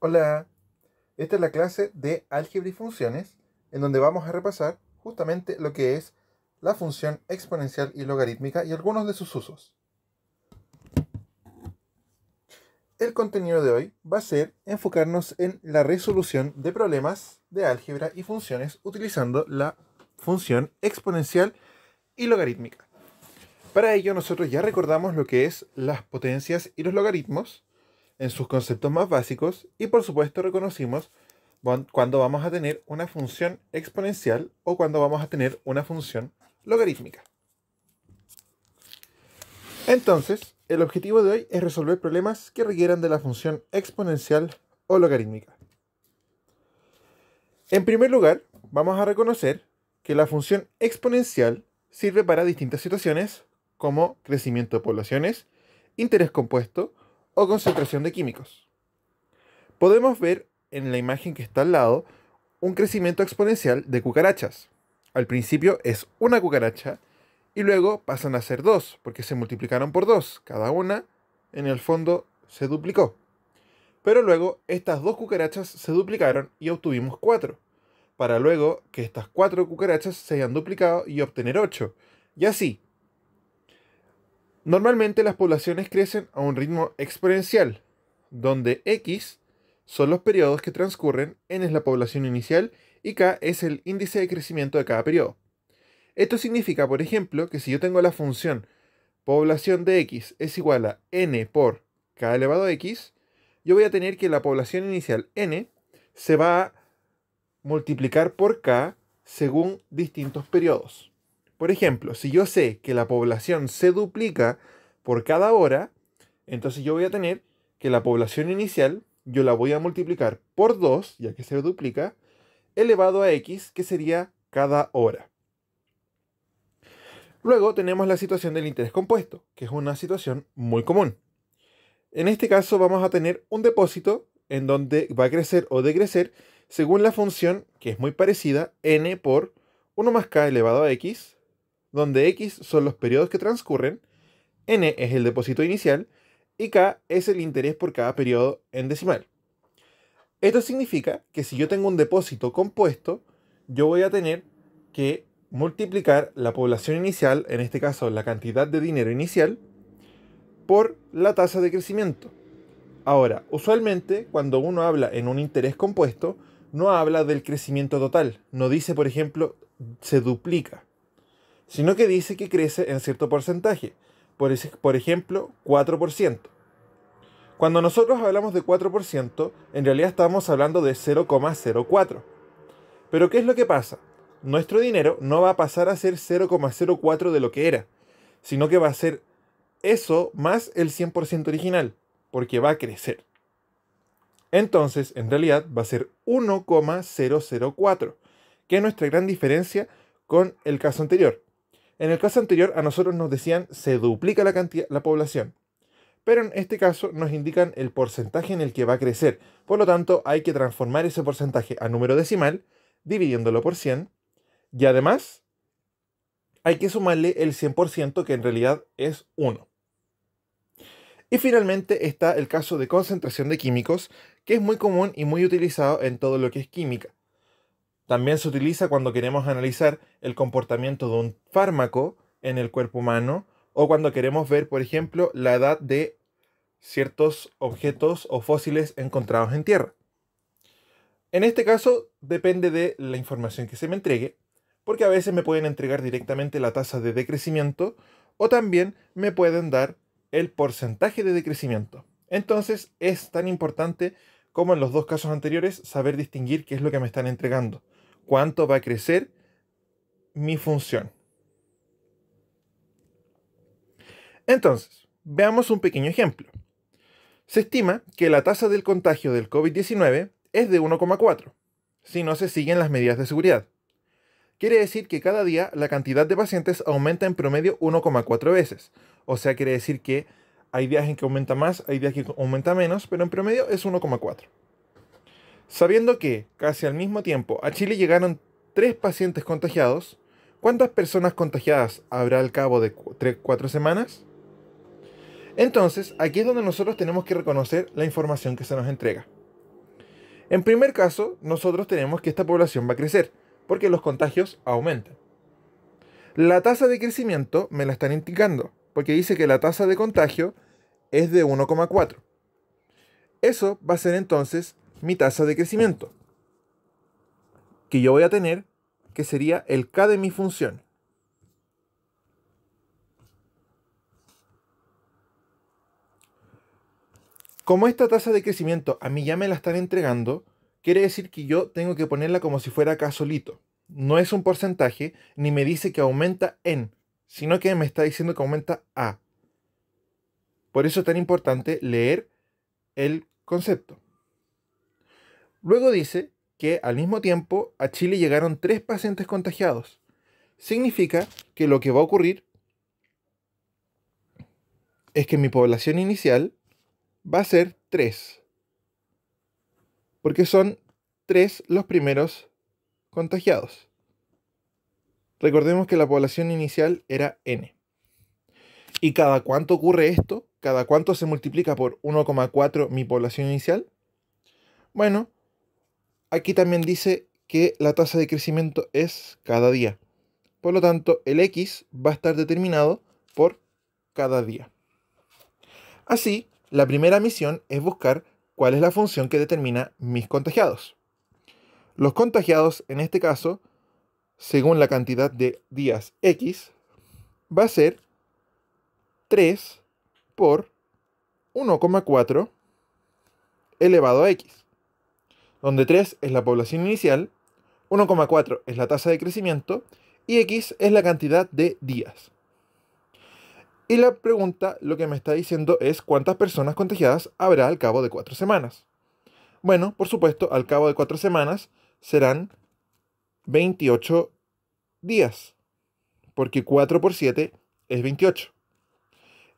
Hola, esta es la clase de álgebra y funciones, en donde vamos a repasar justamente lo que es la función exponencial y logarítmica y algunos de sus usos. El contenido de hoy va a ser enfocarnos en la resolución de problemas de álgebra y funciones utilizando la función exponencial y logarítmica. Para ello nosotros ya recordamos lo que es las potencias y los logaritmos en sus conceptos más básicos y por supuesto reconocimos cuando vamos a tener una función exponencial o cuando vamos a tener una función logarítmica. Entonces, el objetivo de hoy es resolver problemas que requieran de la función exponencial o logarítmica. En primer lugar, vamos a reconocer que la función exponencial sirve para distintas situaciones como crecimiento de poblaciones, interés compuesto o concentración de químicos. Podemos ver en la imagen que está al lado un crecimiento exponencial de cucarachas. Al principio es una cucaracha y luego pasan a ser dos, porque se multiplicaron por dos. Cada una, en el fondo, se duplicó. Pero luego estas dos cucarachas se duplicaron y obtuvimos cuatro, para luego que estas cuatro cucarachas se hayan duplicado y obtener ocho. Y así. Normalmente las poblaciones crecen a un ritmo exponencial, donde x son los periodos que transcurren, n es la población inicial y k es el índice de crecimiento de cada periodo. Esto significa, por ejemplo, que si yo tengo la función población de x es igual a n por k elevado a x, yo voy a tener que la población inicial n se va a multiplicar por k según distintos periodos. Por ejemplo, si yo sé que la población se duplica por cada hora, entonces yo voy a tener que la población inicial yo la voy a multiplicar por 2, ya que se duplica, elevado a x, que sería cada hora. Luego tenemos la situación del interés compuesto, que es una situación muy común. En este caso vamos a tener un depósito en donde va a crecer o decrecer según la función, que es muy parecida, n por 1 más k elevado a x, donde x son los periodos que transcurren, n es el depósito inicial y k es el interés por cada periodo en decimal. Esto significa que si yo tengo un depósito compuesto, yo voy a tener que multiplicar la población inicial, en este caso la cantidad de dinero inicial, por la tasa de crecimiento. Ahora, usualmente cuando uno habla en un interés compuesto, no habla del crecimiento total, no dice, por ejemplo, se duplica, sino que dice que crece en cierto porcentaje, por ejemplo, 4%. Cuando nosotros hablamos de 4%, en realidad estamos hablando de 0,04. Pero ¿qué es lo que pasa? Nuestro dinero no va a pasar a ser 0,04 de lo que era, sino que va a ser eso más el 100% original, porque va a crecer. Entonces, en realidad, va a ser 1,004, que es nuestra gran diferencia con el caso anterior. En el caso anterior, a nosotros nos decían se duplica la población, pero en este caso nos indican el porcentaje en el que va a crecer. Por lo tanto, hay que transformar ese porcentaje a número decimal, dividiéndolo por 100, y además hay que sumarle el 100% que en realidad es 1. Y finalmente está el caso de concentración de químicos, que es muy común y muy utilizado en todo lo que es química. También se utiliza cuando queremos analizar el comportamiento de un fármaco en el cuerpo humano o cuando queremos ver, por ejemplo, la edad de ciertos objetos o fósiles encontrados en tierra. En este caso depende de la información que se me entregue, porque a veces me pueden entregar directamente la tasa de decrecimiento o también me pueden dar el porcentaje de decrecimiento. Entonces es tan importante como en los dos casos anteriores saber distinguir qué es lo que me están entregando, cuánto va a crecer mi función. Entonces, veamos un pequeño ejemplo. Se estima que la tasa del contagio del COVID-19 es de 1,4 si no se siguen las medidas de seguridad. Quiere decir que cada día la cantidad de pacientes aumenta en promedio 1,4 veces. O sea, quiere decir que hay días en que aumenta más, hay días que aumenta menos, pero en promedio es 1,4. Sabiendo que casi al mismo tiempo a Chile llegaron 3 pacientes contagiados, ¿cuántas personas contagiadas habrá al cabo de 3-4 semanas? Entonces, aquí es donde nosotros tenemos que reconocer la información que se nos entrega. En primer caso, nosotros tenemos que esta población va a crecer, porque los contagios aumentan. La tasa de crecimiento me la están indicando, porque dice que la tasa de contagio es de 1,4. Eso va a ser entonces mi tasa de crecimiento, que yo voy a tener, que sería el K de mi función. Como esta tasa de crecimiento a mí ya me la están entregando, quiere decir que yo tengo que ponerla como si fuera K solito. No es un porcentaje, ni me dice que aumenta en, sino que me está diciendo que aumenta a. Por eso es tan importante leer el concepto. Luego dice que al mismo tiempo a Chile llegaron 3 pacientes contagiados. Significa que lo que va a ocurrir es que mi población inicial va a ser 3. Porque son 3 los primeros contagiados. Recordemos que la población inicial era N. ¿Y cada cuánto ocurre esto? ¿Cada cuánto se multiplica por 1,4 mi población inicial? Bueno, aquí también dice que la tasa de crecimiento es cada día. Por lo tanto, el X va a estar determinado por cada día. Así, la primera misión es buscar cuál es la función que determina mis contagiados. Los contagiados, en este caso, según la cantidad de días X, va a ser 3 por 1,4 elevado a X, donde 3 es la población inicial, 1,4 es la tasa de crecimiento y X es la cantidad de días. Y la pregunta lo que me está diciendo es cuántas personas contagiadas habrá al cabo de 4 semanas. Bueno, por supuesto, al cabo de 4 semanas serán 28 días, porque 4 por 7 es 28.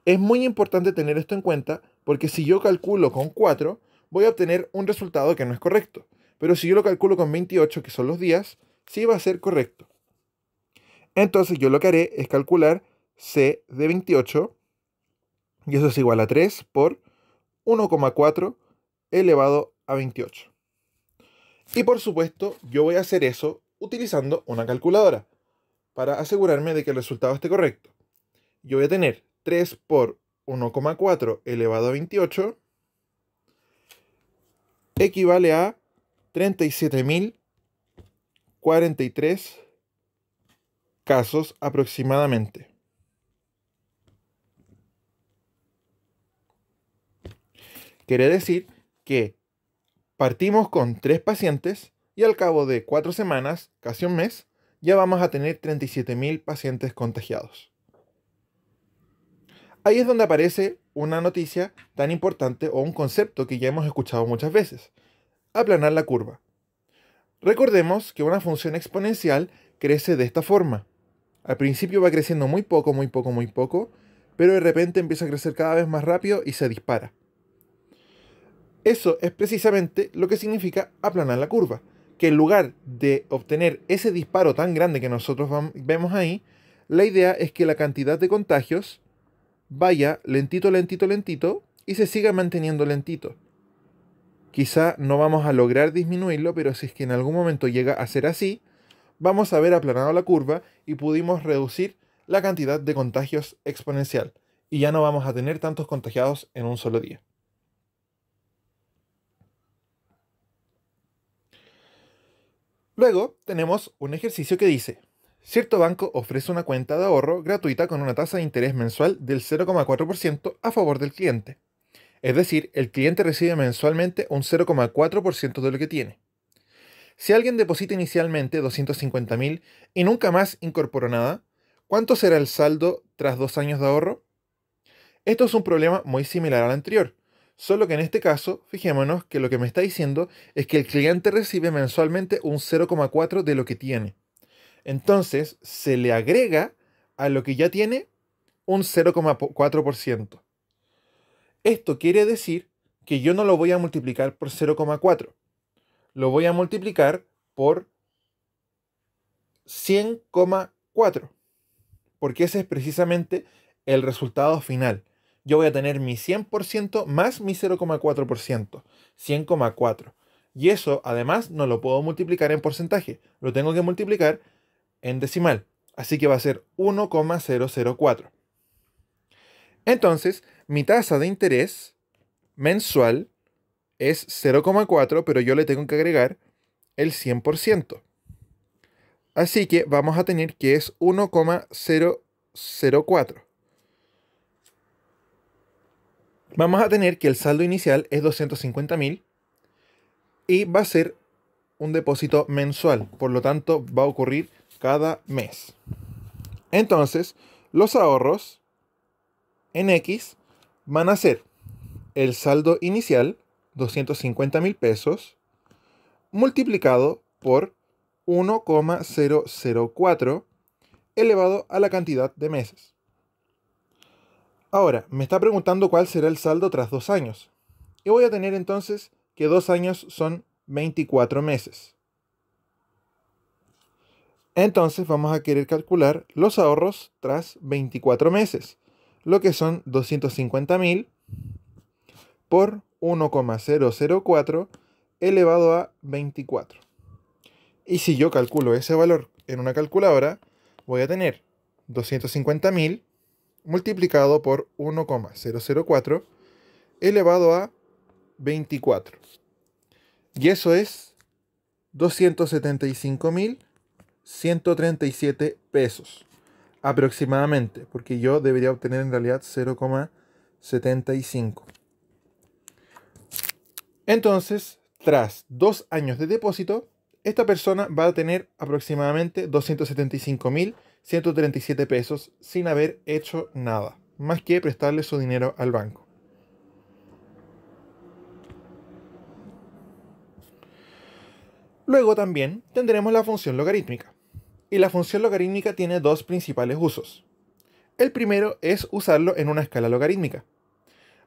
Es muy importante tener esto en cuenta porque si yo calculo con 4, voy a obtener un resultado que no es correcto. Pero si yo lo calculo con 28, que son los días, sí va a ser correcto. Entonces yo lo que haré es calcular C de 28, y eso es igual a 3 por 1,4 elevado a 28. Y por supuesto, yo voy a hacer eso utilizando una calculadora para asegurarme de que el resultado esté correcto. Yo voy a tener 3 por 1,4 elevado a 28 equivale a 37.043 casos aproximadamente. Quiere decir que partimos con 3 pacientes y al cabo de 4 semanas, casi un mes, ya vamos a tener 37.000 pacientes contagiados. Ahí es donde aparece una noticia tan importante o un concepto que ya hemos escuchado muchas veces: aplanar la curva. Recordemos que una función exponencial crece de esta forma. Al principio va creciendo muy poco, muy poco, muy poco, pero de repente empieza a crecer cada vez más rápido y se dispara. Eso es precisamente lo que significa aplanar la curva, que en lugar de obtener ese disparo tan grande que nosotros vemos ahí, la idea es que la cantidad de contagios vaya lentito, lentito, lentito y se siga manteniendo lentito. Quizá no vamos a lograr disminuirlo, pero si es que en algún momento llega a ser así, vamos a haber aplanado la curva y pudimos reducir la cantidad de contagios exponencial. Y ya no vamos a tener tantos contagiados en un solo día. Luego tenemos un ejercicio que dice: cierto banco ofrece una cuenta de ahorro gratuita con una tasa de interés mensual del 0,4% a favor del cliente. Es decir, el cliente recibe mensualmente un 0,4% de lo que tiene. Si alguien deposita inicialmente 250.000 y nunca más incorporó nada, ¿cuánto será el saldo tras 2 años de ahorro? Esto es un problema muy similar al anterior, solo que en este caso, fijémonos que lo que me está diciendo es que el cliente recibe mensualmente un 0,4 de lo que tiene. Entonces, se le agrega a lo que ya tiene un 0,4%. Esto quiere decir que yo no lo voy a multiplicar por 0,4. Lo voy a multiplicar por 100,4. Porque ese es precisamente el resultado final. Yo voy a tener mi 100% más mi 0,4%. 100,4. Y eso, además, no lo puedo multiplicar en porcentaje. Lo tengo que multiplicar en decimal. Así que va a ser 1,004. Entonces, mi tasa de interés mensual es 0,4, pero yo le tengo que agregar el 100%. Así que vamos a tener que es 1,004. Vamos a tener que el saldo inicial es 250.000 y va a ser un depósito mensual. Por lo tanto, va a ocurrir cada mes. Entonces, los ahorros en X van a ser el saldo inicial, 250.000 pesos, multiplicado por 1,004 elevado a la cantidad de meses. Ahora, me está preguntando cuál será el saldo tras 2 años. Y voy a tener entonces que 2 años son 24 meses. Entonces vamos a querer calcular los ahorros tras 24 meses, lo que son 250.000 por 1,004 elevado a 24. Y si yo calculo ese valor en una calculadora, voy a tener 250.000 multiplicado por 1,004 elevado a 24. Y eso es 275.137 pesos aproximadamente, porque yo debería obtener en realidad 0,75. Entonces, tras 2 años de depósito, esta persona va a tener aproximadamente 275.137 pesos sin haber hecho nada, más que prestarle su dinero al banco. Luego también tendremos la función logarítmica. Y la función logarítmica tiene dos principales usos. El primero es usarlo en una escala logarítmica.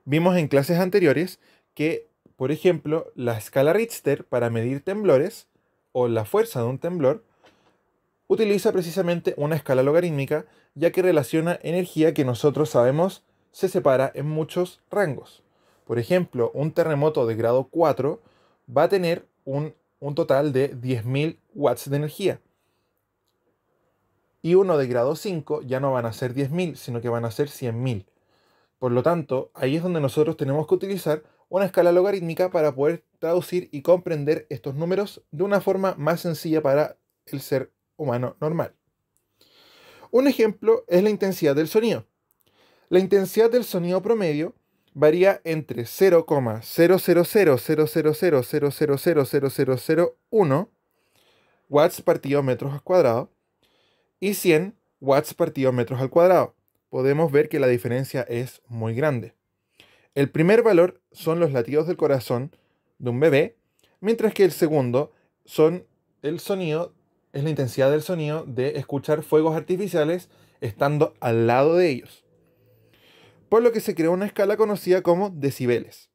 Vimos en clases anteriores que, por ejemplo, la escala Richter para medir temblores o la fuerza de un temblor utiliza precisamente una escala logarítmica, ya que relaciona energía que nosotros sabemos se separa en muchos rangos. Por ejemplo, un terremoto de grado 4 va a tener un total de 10.000 watts de energía. Y uno de grado 5 ya no van a ser 10.000, sino que van a ser 100.000. Por lo tanto, ahí es donde nosotros tenemos que utilizar una escala logarítmica para poder traducir y comprender estos números de una forma más sencilla para el ser humano normal. Un ejemplo es la intensidad del sonido. La intensidad del sonido promedio varía entre 0,0000000000001 watts partido metros cuadrados y 100 watts partido metros al cuadrado. Podemos ver que la diferencia es muy grande. El primer valor son los latidos del corazón de un bebé, mientras que el segundo son el sonido, es la intensidad del sonido de escuchar fuegos artificiales estando al lado de ellos. Por lo que se creó una escala conocida como decibeles.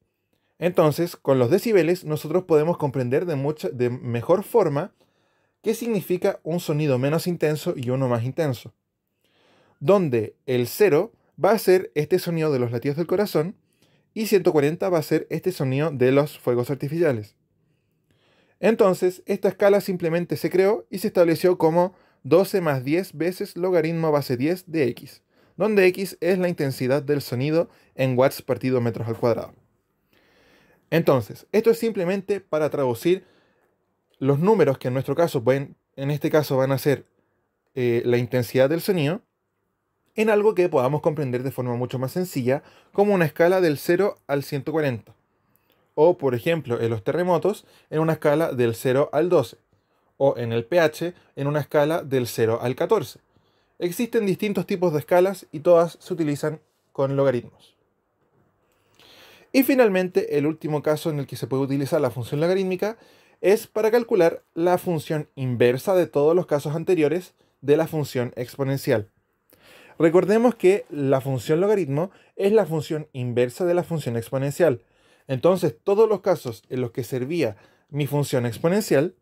Entonces, con los decibeles nosotros podemos comprender de mejor forma qué significa un sonido menos intenso y uno más intenso. Donde el 0 va a ser este sonido de los latidos del corazón y 140 va a ser este sonido de los fuegos artificiales. Entonces, esta escala simplemente se creó y se estableció como 12 más 10 veces logaritmo base 10 de x, donde x es la intensidad del sonido en watts partido metros al cuadrado. Entonces, esto es simplemente para traducir los números que en nuestro caso en este caso van a ser la intensidad del sonido en algo que podamos comprender de forma mucho más sencilla, como una escala del 0 al 140. O, por ejemplo, en los terremotos, en una escala del 0 al 12. O en el pH, en una escala del 0 al 14. Existen distintos tipos de escalas y todas se utilizan con logaritmos. Y finalmente, el último caso en el que se puede utilizar la función logarítmica es para calcular la función inversa de todos los casos anteriores de la función exponencial. Recordemos que la función logaritmo es la función inversa de la función exponencial. Entonces, todos los casos en los que servía mi función exponencial,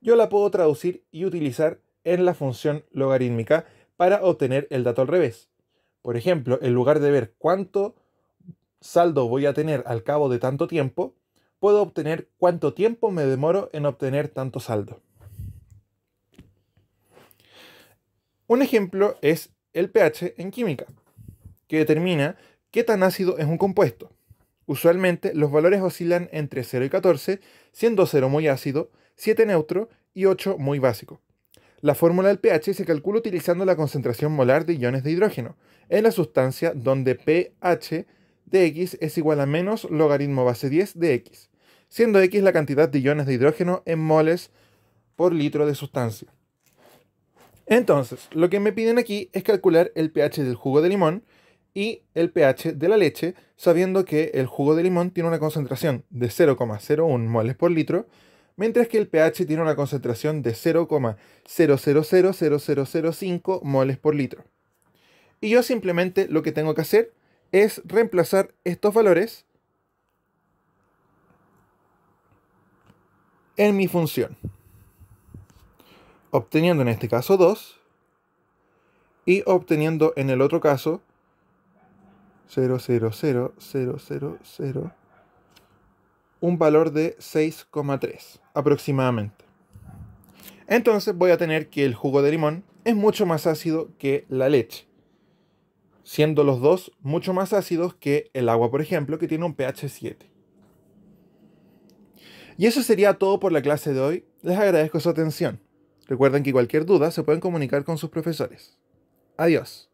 yo la puedo traducir y utilizar en la función logarítmica para obtener el dato al revés. Por ejemplo, en lugar de ver cuánto saldo voy a tener al cabo de tanto tiempo, puedo obtener cuánto tiempo me demoro en obtener tanto saldo. Un ejemplo es el pH en química, que determina qué tan ácido es un compuesto. Usualmente los valores oscilan entre 0 y 14, siendo 0 muy ácido, 7 neutro y 8 muy básico. La fórmula del pH se calcula utilizando la concentración molar de iones de hidrógeno en la sustancia, donde pH de X es igual a menos logaritmo base 10 de X, siendo X la cantidad de iones de hidrógeno en moles por litro de sustancia. Entonces, lo que me piden aquí es calcular el pH del jugo de limón y el pH de la leche, sabiendo que el jugo de limón tiene una concentración de 0,01 moles por litro, mientras que el pH tiene una concentración de 0,000005 moles por litro. Y yo simplemente lo que tengo que hacer es reemplazar estos valores en mi función, obteniendo en este caso 2 y obteniendo en el otro caso 0,00000, un valor de 6,3 aproximadamente. Entonces voy a tener que el jugo de limón es mucho más ácido que la leche, siendo los dos mucho más ácidos que el agua, por ejemplo, que tiene un pH 7. Y eso sería todo por la clase de hoy. Les agradezco su atención. Recuerden que cualquier duda se pueden comunicar con sus profesores. Adiós.